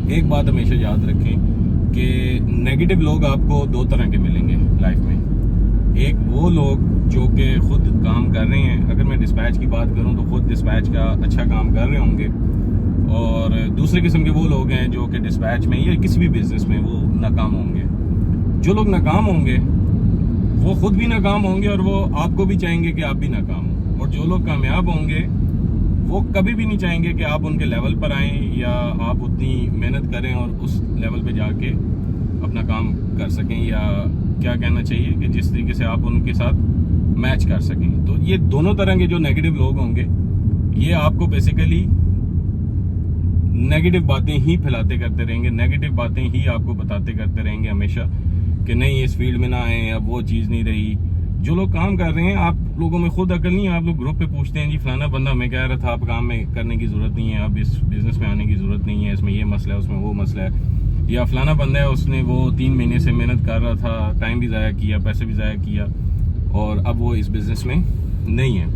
एक बात हमेशा याद रखें कि नेगेटिव लोग आपको दो तरह के मिलेंगे लाइफ में। एक वो लोग जो कि खुद काम कर रहे हैं, अगर मैं डिस्पैच की बात करूं तो खुद डिस्पैच का अच्छा काम कर रहे होंगे, और दूसरे किस्म के वो लोग हैं जो कि डिस्पैच में या किसी भी बिजनेस में वो नाकाम होंगे। जो लोग नाकाम होंगे वो खुद भी नाकाम होंगे और वो आपको भी चाहेंगे कि आप भी नाकाम हो, और जो लोग कामयाब होंगे वो कभी भी नहीं चाहेंगे कि आप उनके लेवल पर आएं या आप उतनी मेहनत करें और उस लेवल पे जाके अपना काम कर सकें, या क्या कहना चाहिए कि जिस तरीके से आप उनके साथ मैच कर सकें। तो ये दोनों तरह के जो नेगेटिव लोग होंगे ये आपको बेसिकली नेगेटिव बातें ही फैलाते करते रहेंगे, नेगेटिव बातें ही आपको बताते करते रहेंगे हमेशा कि नहीं इस फील्ड में ना आए, अब वो चीज़ नहीं रही। जो लोग काम कर रहे हैं, आप लोगों में खुद अकल नहीं है, आप लोग ग्रुप पे पूछते हैं जी फलाना बंदा मैं कह रहा था आप काम में करने की ज़रूरत नहीं है, अब इस बिज़नेस में आने की ज़रूरत नहीं है, इसमें ये मसला है उसमें वो मसला है, या फलाना बंदा है उसने वो 3 महीने से मेहनत कर रहा था, टाइम भी ज़ाया किया, पैसे भी ज़ाया किया, और अब वो इस बिज़नेस में नहीं है।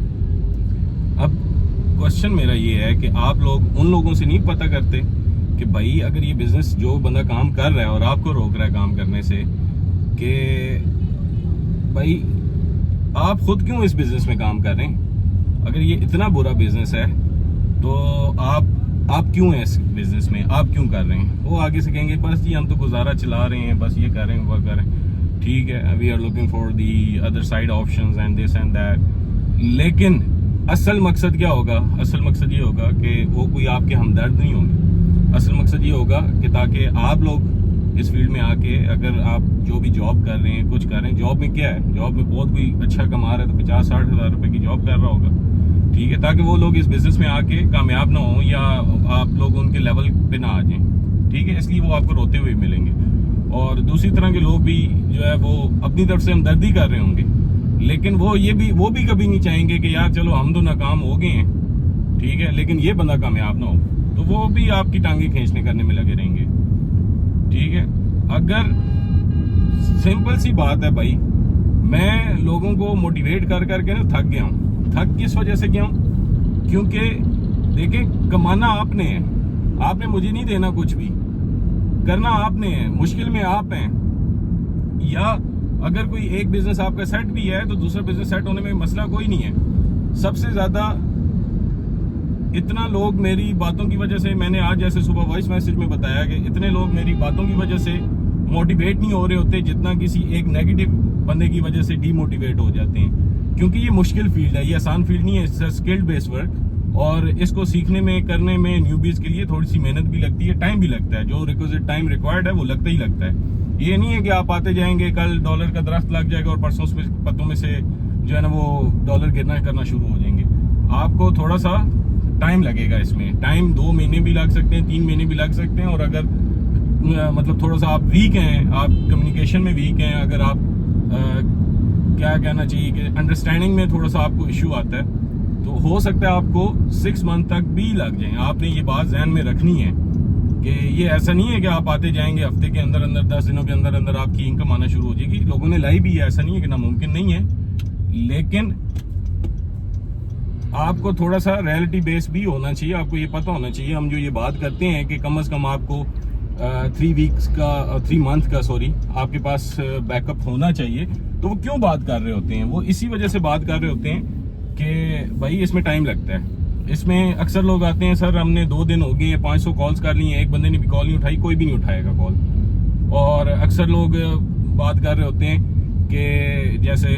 अब क्वेश्चन मेरा ये है कि आप लोग उन लोगों से नहीं पता करते कि भाई अगर ये बिज़नेस जो बंदा काम कर रहा है और आपको रोक रहा है काम करने से, कि भाई आप खुद क्यों इस बिजनेस में काम कर रहे हैं? अगर ये इतना बुरा बिजनेस है तो आप क्यों हैं इस बिजनेस में, आप क्यों कर रहे हैं? वो आगे से कहेंगे बस जी हम तो गुजारा चला रहे हैं, बस ये कर रहे हैं वो कर रहे हैं, ठीक है, we are looking for the other side options and this and that. लेकिन असल मकसद क्या होगा? असल मकसद ये होगा कि वो कोई आपके हमदर्द नहीं होंगे। असल मकसद ये होगा कि ताकि आप लोग इस फील्ड में आके, अगर आप जो भी जॉब कर रहे हैं, कुछ कर रहे हैं, जॉब में क्या है, जॉब में बहुत कोई अच्छा कमा रहा है तो 50-60 हज़ार रुपए की जॉब कर रहा होगा, ठीक है, ताकि वो लोग इस बिजनेस में आके कामयाब ना हो या आप लोग उनके लेवल पे ना आ जाएं, ठीक है, इसलिए वो आपको रोते हुए मिलेंगे। और दूसरी तरह के लोग भी जो है वो अपनी तरफ से हमदर्दी कर रहे होंगे, लेकिन वो भी कभी नहीं चाहेंगे कि यार चलो हम तो नाकाम हो गए हैं, ठीक है, लेकिन ये बंदा कामयाब ना हो, तो वो भी आपकी टांगे खींचने करने में लगे रहेंगे, ठीक है। अगर सिंपल सी बात है भाई, मैं लोगों को मोटिवेट कर करके ना थक गया हूँ। थक किस वजह से गया हूँ? क्योंकि देखें, कमाना आपने है, आपने मुझे नहीं देना, कुछ भी करना आपने है, मुश्किल में आप हैं। या अगर कोई एक बिजनेस आपका सेट भी है तो दूसरा बिजनेस सेट होने में मसला कोई नहीं है। सबसे ज्यादा इतना लोग मेरी बातों की वजह से, मैंने आज जैसे सुबह वॉइस मैसेज में बताया कि इतने लोग मेरी बातों की वजह से मोटिवेट नहीं हो रहे होते जितना किसी एक नेगेटिव बंदे की वजह से डीमोटिवेट हो जाते हैं। क्योंकि ये मुश्किल फील्ड है, ये आसान फील्ड नहीं है, इट्स स्किल्ड बेस्ड वर्क, और इसको सीखने में, करने में न्यूबीज के लिए थोड़ी सी मेहनत भी लगती है, टाइम भी लगता है, जो रिक्विजिट टाइम रिक्वायर्ड है वो लगता ही लगता है। ये नहीं है कि आप आते जाएंगे, कल डॉलर का दरख्त लग जाएगा और परसों उसमें पत्तों में से जो है ना वो डॉलर गिरना करना शुरू हो जाएंगे। आपको थोड़ा सा टाइम लगेगा इसमें, टाइम 2 महीने भी लग सकते हैं, 3 महीने भी लग सकते हैं। और अगर मतलब थोड़ा सा आप वीक हैं, आप कम्युनिकेशन में वीक हैं, अगर आप क्या कहना चाहिए कि अंडरस्टैंडिंग में थोड़ा सा आपको इश्यू आता है, तो हो सकता है आपको 6 मंथ तक भी लग जाए। आपने ये बात ध्यान में रखनी है कि ये ऐसा नहीं है कि आप आते जाएंगे, हफ्ते के अंदर अंदर 10 दिनों के अंदर अंदर आपकी इनकम आना शुरू हो जाएगी। लोगों ने लाई भी है, ऐसा नहीं है कि नामुमकिन नहीं है, लेकिन आपको थोड़ा सा रियलिटी बेस भी होना चाहिए। आपको ये पता होना चाहिए, हम जो ये बात करते हैं कि कम से कम आपको 3 मंथ का आपके पास बैकअप होना चाहिए, तो वो क्यों बात कर रहे होते हैं? वो इसी वजह से बात कर रहे होते हैं कि भाई इसमें टाइम लगता है। इसमें अक्सर लोग आते हैं, सर हमने 2 दिन हो गए, 500 कॉल्स कर ली हैं, एक बंदे ने भी कॉल नहीं उठाई, कोई भी नहीं उठाएगा कॉल। और अक्सर लोग बात कर रहे होते हैं कि जैसे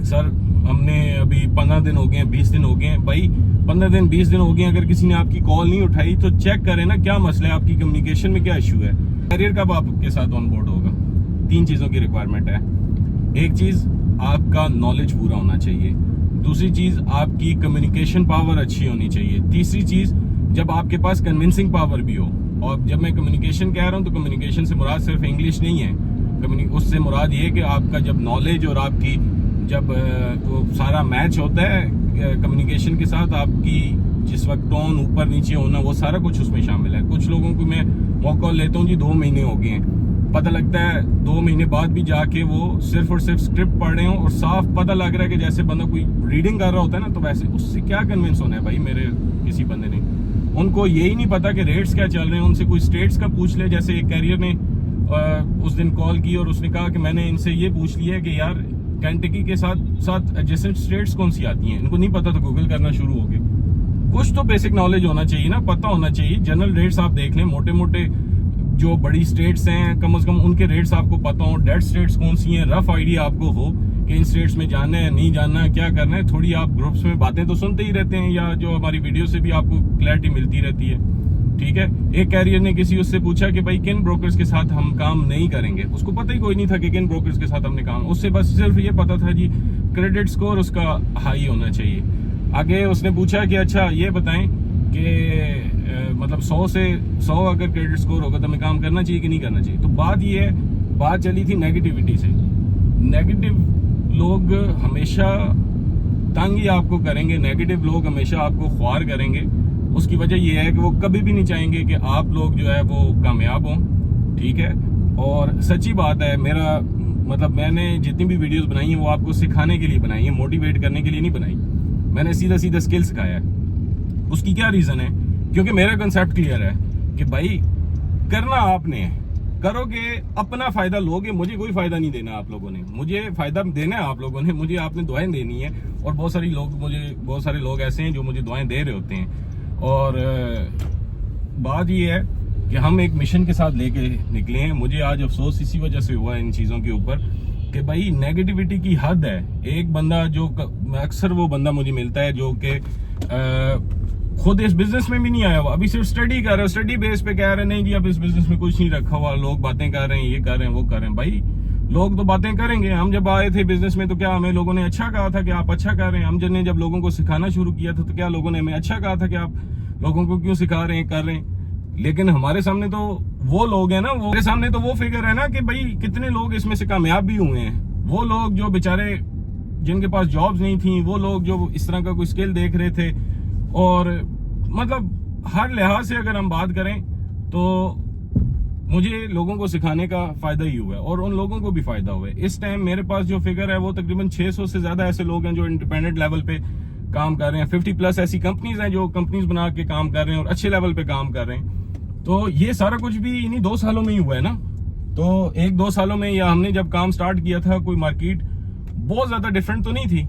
सर हमने अभी 15 दिन हो गए, 20 दिन हो गए। भाई 15 दिन 20 दिन हो गए, अगर किसी ने आपकी कॉल नहीं उठाई तो चेक करें ना क्या मसला है, आपकी कम्युनिकेशन में क्या इशू है। करियर कब आपके साथ ऑन बोर्ड होगा? 3 चीज़ों की रिक्वायरमेंट है। एक चीज़, आपका नॉलेज पूरा होना चाहिए। दूसरी चीज़, आपकी कम्युनिकेशन पावर अच्छी होनी चाहिए। तीसरी चीज़, जब आपके पास कन्विंसिंग पावर भी हो। और जब मैं कम्युनिकेशन कह रहा हूँ तो कम्युनिकेशन से मुराद सिर्फ इंग्लिश नहीं है, उससे मुराद ये है कि आपका जब नॉलेज और आपकी जब वो सारा मैच होता है कम्युनिकेशन के साथ, आपकी जिस वक्त टोन ऊपर नीचे होना, वो सारा कुछ उसमें शामिल है। कुछ लोगों को मैं मौका लेता हूँ जी, 2 महीने हो गए हैं, पता लगता है 2 महीने बाद भी जाके वो सिर्फ और सिर्फ स्क्रिप्ट पढ़ रहे हो और साफ पता लग रहा है कि जैसे बंदा कोई रीडिंग कर रहा होता है ना, तो वैसे उससे क्या कन्विंस होना है भाई मेरे किसी बंदे ने। उनको यही नहीं पता कि रेट्स क्या चल रहे हैं। उनसे कोई स्टेट्स का पूछ ले, जैसे एक कैरियर ने उस दिन कॉल की और उसने कहा कि मैंने इनसे ये पूछ लिया है कि यार कैंटकी के साथ साथ एडजेसेंट स्टेट्स कौन सी आती हैं। इनको नहीं पता, तो गूगल करना शुरू हो गए। कुछ तो बेसिक नॉलेज होना चाहिए ना, पता होना चाहिए। जनरल रेट्स आप देख लें, मोटे मोटे जो बड़ी स्टेट्स हैं कम से कम उनके रेट्स आपको पता हो। डेड स्टेट्स कौन सी हैं, रफ आइडिया आपको हो कि इन स्टेट्स में जाना है नहीं जाना है, क्या करना है। थोड़ी आप ग्रुप्स में बातें तो सुनते ही रहते हैं, या जो हमारी वीडियो से भी आपको क्लैरिटी मिलती रहती है, ठीक है। एक कैरियर ने किसी उससे पूछा कि भाई किन ब्रोकर्स के साथ हम काम नहीं करेंगे। उसको पता ही कोई नहीं था कि किन ब्रोकर्स के साथ हमने काम, उससे बस सिर्फ ये पता था जी क्रेडिट स्कोर उसका हाई होना चाहिए। आगे उसने पूछा कि अच्छा ये बताएं कि मतलब 100 से 100 अगर क्रेडिट स्कोर होगा तो हमें काम करना चाहिए कि नहीं करना चाहिए। तो बात ये है, बात चली थी नेगेटिविटी से। नेगेटिव लोग हमेशा तंग ही आपको करेंगे, नेगेटिव लोग हमेशा आपको ख्वार करेंगे। उसकी वजह यह है कि वो कभी भी नहीं चाहेंगे कि आप लोग जो है वो कामयाब हों, ठीक है। और सच्ची बात है, मेरा मतलब मैंने जितनी भी वीडियोस बनाई हैं वो आपको सिखाने के लिए बनाई है, मोटिवेट करने के लिए नहीं बनाई। मैंने सीधा सीधा स्किल सिखाया है। उसकी क्या रीजन है? क्योंकि मेरा कंसेप्ट क्लियर है कि भाई करना आपने है, करोगे अपना फायदा लोगे, मुझे कोई फायदा नहीं देना आप लोगों ने, मुझे फायदा देना है आप लोगों ने, मुझे आपने दुआएं देनी है। और बहुत सारे लोग ऐसे हैं जो मुझे दुआएं दे रहे होते हैं। और बात ये है कि हम एक मिशन के साथ लेके निकले हैं। मुझे आज अफसोस इसी वजह से हुआ इन चीज़ों के ऊपर कि भाई नेगेटिविटी की हद है। एक बंदा जो अक्सर वो बंदा मुझे मिलता है जो कि खुद इस बिजनेस में भी नहीं आया हुआ, अभी सिर्फ स्टडी कर रहा है, स्टडी बेस पे कह रहे हैं नहीं जी अब इस बिजनेस में कुछ नहीं रखा हुआ, लोग बातें कर रहे हैं, ये कर रहे हैं, वो कर रहे हैं। भाई लोग तो बातें करेंगे। हम जब आए थे बिजनेस में तो क्या हमें लोगों ने अच्छा कहा था कि आप अच्छा कर रहे हैं। हम जब लोगों को सिखाना शुरू किया था तो क्या लोगों ने हमें अच्छा कहा था कि आप लोगों को क्यों सिखा रहे हैं, कर रहे हैं। लेकिन हमारे सामने तो वो लोग हैं ना, हमारे सामने तो वो फिगर है ना कि भाई कितने लोग इसमें से कामयाब भी हुए हैं। वो लोग जो बेचारे जिनके पास जॉब्स नहीं थी, वो लोग जो इस तरह का कोई स्किल देख रहे थे। और मतलब हर लिहाज से अगर हम बात करें तो मुझे लोगों को सिखाने का फायदा ही हुआ है और उन लोगों को भी फायदा हुआ है। इस टाइम मेरे पास जो फिगर है वो तकरीबन 600 से ज्यादा ऐसे लोग हैं जो इंडिपेंडेंट लेवल पे काम कर रहे हैं। 50+ ऐसी कंपनीज हैं जो कंपनीज बना के काम कर रहे हैं और अच्छे लेवल पे काम कर रहे हैं। तो ये सारा कुछ भी इन्हीं 2 सालों में ही हुआ है ना। तो 1-2 सालों में, या हमने जब काम स्टार्ट किया था कोई मार्केट बहुत ज्यादा डिफरेंट तो नहीं थी,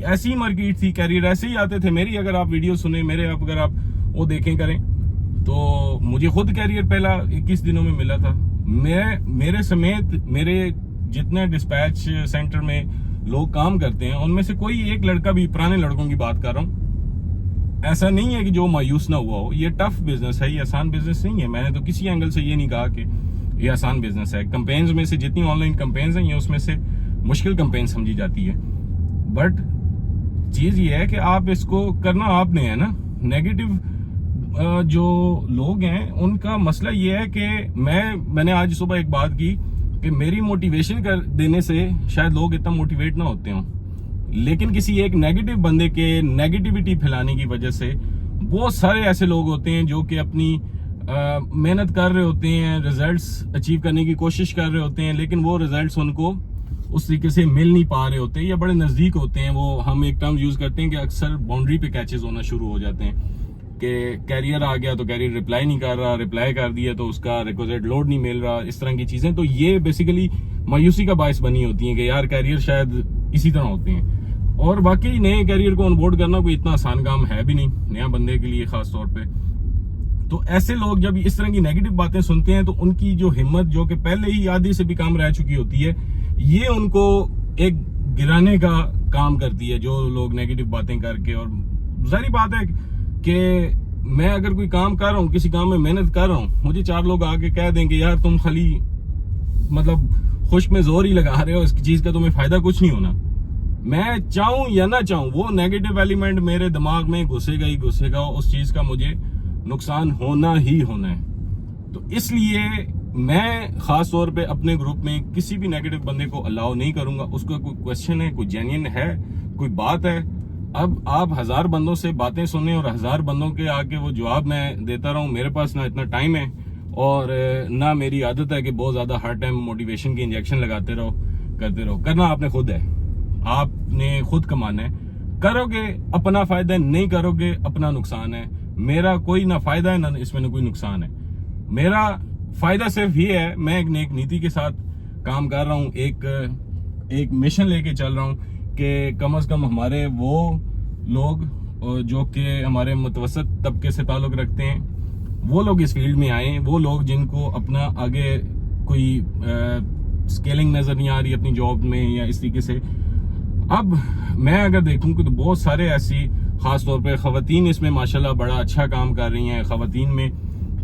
ऐसी ही मार्केट थी, कैरियर ऐसे ही आते थे। मेरी अगर आप वीडियो सुने, मेरे अगर आप वो देखें करें तो मुझे खुद कैरियर पहला 21 दिनों में मिला था। मेरे समेत मेरे जितने डिस्पैच सेंटर में लोग काम करते हैं उनमें से कोई एक लड़का भी, पुराने लड़कों की बात कर रहा हूँ, ऐसा नहीं है कि जो मायूस ना हुआ हो। ये टफ बिजनेस है, ये आसान बिजनेस नहीं है। मैंने तो किसी एंगल से ये नहीं कहा कि ये आसान बिजनेस है। कंपेन्स में से जितनी ऑनलाइन कंपेन्स हैं ये उसमें से मुश्किल कंपेन समझी जाती है। बट चीज ये है कि आप इसको करना आपने है ना। नेगेटिव जो लोग हैं उनका मसला ये है कि मैंने आज सुबह एक बात की कि मेरी मोटिवेशन कर देने से शायद लोग इतना मोटिवेट ना होते हों, लेकिन किसी एक नेगेटिव बंदे के नेगेटिविटी फैलाने की वजह से बहुत सारे ऐसे लोग होते हैं जो कि अपनी मेहनत कर रहे होते हैं, रिजल्ट्स अचीव करने की कोशिश कर रहे होते हैं, लेकिन वो रिजल्ट्स उनको उस तरीके से मिल नहीं पा रहे होते या बड़े नजदीक होते हैं। वो हम एक टर्म यूज करते हैं कि अक्सर बाउंड्री पे कैचेस होना शुरू हो जाते हैं कि कैरियर आ गया तो कैरियर रिप्लाई नहीं कर रहा, रिप्लाई कर दिया तो उसका रिक्विजिट लोड नहीं मिल रहा, इस तरह की चीजें। तो ये बेसिकली मायूसी का बायस बनी होती है कि यार कैरियर शायद इसी तरह होते हैं। और वाकई नए कैरियर को ऑनबोर्ड करना कोई इतना आसान काम है भी नहीं, नया बंदे के लिए खास तौर पे। तो ऐसे लोग जब इस तरह की नेगेटिव बातें सुनते हैं तो उनकी जो हिम्मत, जो कि पहले ही आधी से भी काम रह चुकी होती है, ये उनको एक गिराने का काम करती है। जो लोग नेगेटिव बातें करके, और जाहिर बात है कि मैं अगर कोई काम कर रहा हूँ, किसी काम में मेहनत कर रहा हूँ, मुझे 4 लोग आके कह देंगे यार तुम खाली मतलब खुश में जोर ही लगा रहे हो, इस चीज का तुम्हें फायदा कुछ नहीं होना। मैं चाहूं या ना चाहूं वो नेगेटिव एलिमेंट मेरे दिमाग में घुसेगा ही घुसेगा, उस चीज का मुझे नुकसान होना ही होना है। तो इसलिए मैं खास तौर पे अपने ग्रुप में किसी भी नेगेटिव बंदे को अलाउ नहीं करूंगा। उसका कोई क्वेश्चन है, कोई जेन्युइन है, कोई बात है, अब आप 1000 बंदों से बातें सुने और 1000 बंदों के आके वो जवाब मैं देता रहूं, मेरे पास ना इतना टाइम है और ना मेरी आदत है कि बहुत ज्यादा हर टाइम मोटिवेशन की इंजेक्शन लगाते रहो, करते रहो। करना आपने खुद है, आपने खुद कमाना है। करोगे अपना फायदा, नहीं करोगे अपना नुकसान है। मेरा कोई ना फायदा है ना इसमें ना कोई नुकसान है। मेरा फायदा सिर्फ ये है, मैं एक नीति के साथ काम कर रहा हूँ, एक मिशन लेके चल रहा हूँ कि कम से कम हमारे वो लोग जो कि हमारे मुतवसत तबके से ताल्लुक रखते हैं, वो लोग इस फील्ड में आए। वो लोग जिनको अपना आगे कोई स्केलिंग नजर नहीं आ रही अपनी जॉब में या इस तरीके से। अब मैं अगर देखूं कि तो बहुत सारे ऐसी, खास तौर पे खवातीन इसमें माशाल्लाह बड़ा अच्छा काम कर रही हैं। खवातीन में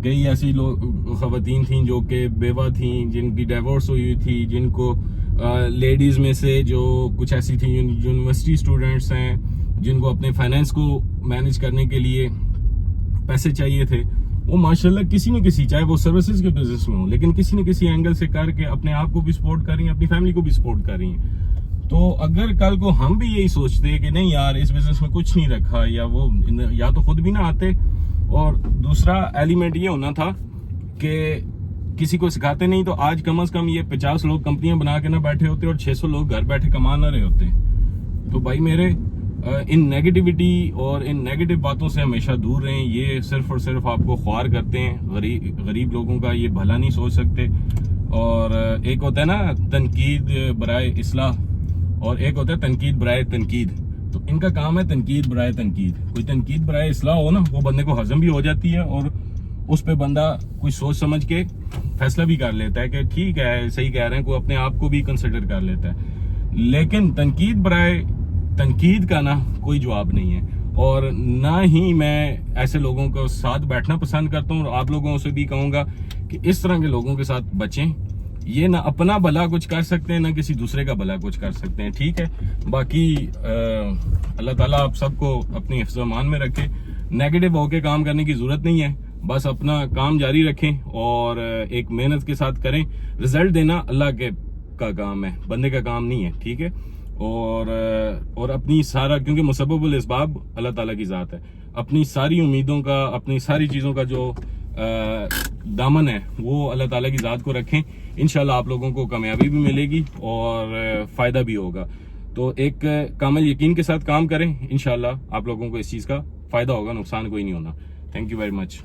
कई ऐसी खवातीन थी जो कि बेवा थी, जिनकी डिवोर्स हुई थी, जिनको लेडीज में से जो कुछ ऐसी थी यूनिवर्सिटी स्टूडेंट्स हैं जिनको अपने फाइनेंस को मैनेज करने के लिए पैसे चाहिए थे, वो माशाल्लाह किसी न किसी, चाहे वो सर्विसेज के बिजनेस में हो, लेकिन किसी न किसी एंगल से करके अपने आप को भी सपोर्ट कर रही हैं, अपनी फैमिली को भी सपोर्ट कर रही हैं। तो अगर कल को हम भी यही सोचते कि नहीं यार इस बिजनेस में कुछ नहीं रखा, या वो या तो खुद भी ना आते, और दूसरा एलिमेंट ये होना था कि किसी को सिखाते नहीं, तो आज कम से कम ये 50 लोग कंपनियां बना के ना बैठे होते और 600 लोग घर बैठे कमा ना रहे होते। तो भाई मेरे इन नेगेटिविटी और इन नेगेटिव बातों से हमेशा दूर रहें। ये सिर्फ और सिर्फ आपको ख्वार करते हैं, गरीब लोगों का ये भला नहीं सोच सकते। और एक होता है ना तनकीद बराए इस्लाह, और एक होता है तनकीद बराए तनकीद। तो इनका काम है तनकीद बराए तनकीद। कोई तनकीद बराए इस्लाह हो ना, वो बंदे को हजम भी हो जाती है और उस पे बंदा कुछ सोच समझ के फैसला भी कर लेता है कि ठीक है सही कह रहे हैं, कोई अपने आप को भी कंसिडर कर लेता है। लेकिन तनकीद बराए तनकीद का ना कोई जवाब नहीं है, और ना ही मैं ऐसे लोगों को साथ बैठना पसंद करता हूँ। और आप लोगों से भी कहूंगा कि इस तरह के लोगों के साथ बचें। ये ना अपना भला कुछ कर सकते हैं, ना किसी दूसरे का भला कुछ कर सकते हैं, ठीक है। बाकी अल्लाह ताला आप सबको अपनी हिफ्ज़-ओ-अमान में रखे। नेगेटिव होके काम करने की जरूरत नहीं है, बस अपना काम जारी रखें और एक मेहनत के साथ करें। रिजल्ट देना अल्लाह का काम है, बंदे का काम नहीं है, ठीक है। और अपनी सारा, क्योंकि मुसब्बबुल इस्बाब अल्लाह ताला की ज़ात है, अपनी सारी उम्मीदों का, अपनी सारी चीज़ों का जो दामन है वो अल्लाह ताला की ज़ात को रखें। इंशाल्लाह आप लोगों को कामयाबी भी मिलेगी और फ़ायदा भी होगा। तो एक कामिल यकीन के साथ काम करें, इंशाल्लाह आप लोगों को इस चीज़ का फ़ायदा होगा, नुकसान कोई नहीं होना। Thank you very much.